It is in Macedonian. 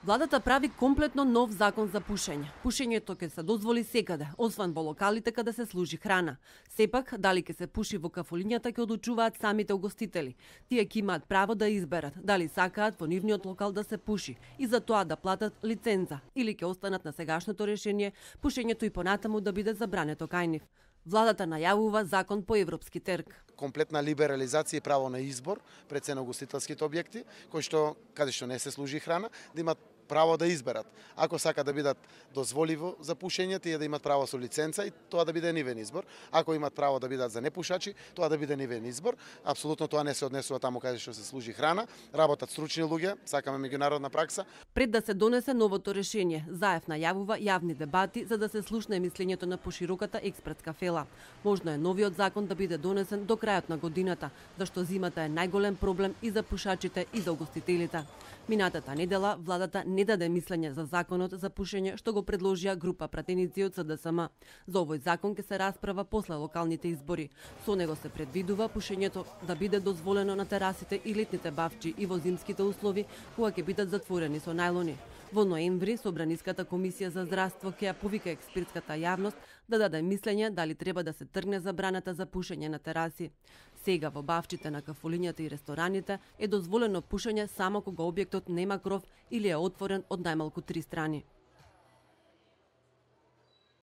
Владата прави комплетно нов закон за пушење. Пушењето ќе се дозволи секаде, освен во локалите каде се служи храна. Сепак, дали ќе се пуши во кафулињата ќе одлучуваат самите угостители. Тие ќе имаат право да изберат дали сакаат во нивниот локал да се пуши и за тоа да платат лиценза или ќе останат на сегашното решение пушењето и понатаму да биде забрането кај нив. Владата најавува закон по европски терк. Комплетна либерализација и право на избор пред се на угостителските објекти, каде што не се служи храна, да имат право да изберат. Ако сака да бидат дозволиво за пушење, тие да имат право со лиценца и тоа да биде нивен избор. Ако имат право да бидат за непушачи, тоа да биде нивен избор. Апсолутно тоа не се однесува таму каде што се служи храна. Работат стручни луѓе, сакаме меѓународна пракса. Пред да се донесе новото решение, Заев најавува јавни дебати за да се слушне мислењето на пошироката експертска фела. Можно е новиот закон да биде донесен до крајот на годината, зашто зимата е најголем проблем и за пушачите и за угостителите. Минатата недела владата не даде мислење за законот за пушење што го предложија група пратеници од СДСМ. За овој закон ќе се расправа после локалните избори. Со него се предвидува пушењето да биде дозволено на терасите и летните бавчи и во зимските услови кога ќе бидат затворени со најлони. Во ноември Собраниската комисија за здравство ќе ја повика експертската јавност да даде мислење дали треба да се тргне забраната за пушење на тераси. Сега во бавчите на кафулињата и рестораните е дозволено пушење само кога објектот нема кров или е отворен од најмалку 3 страни.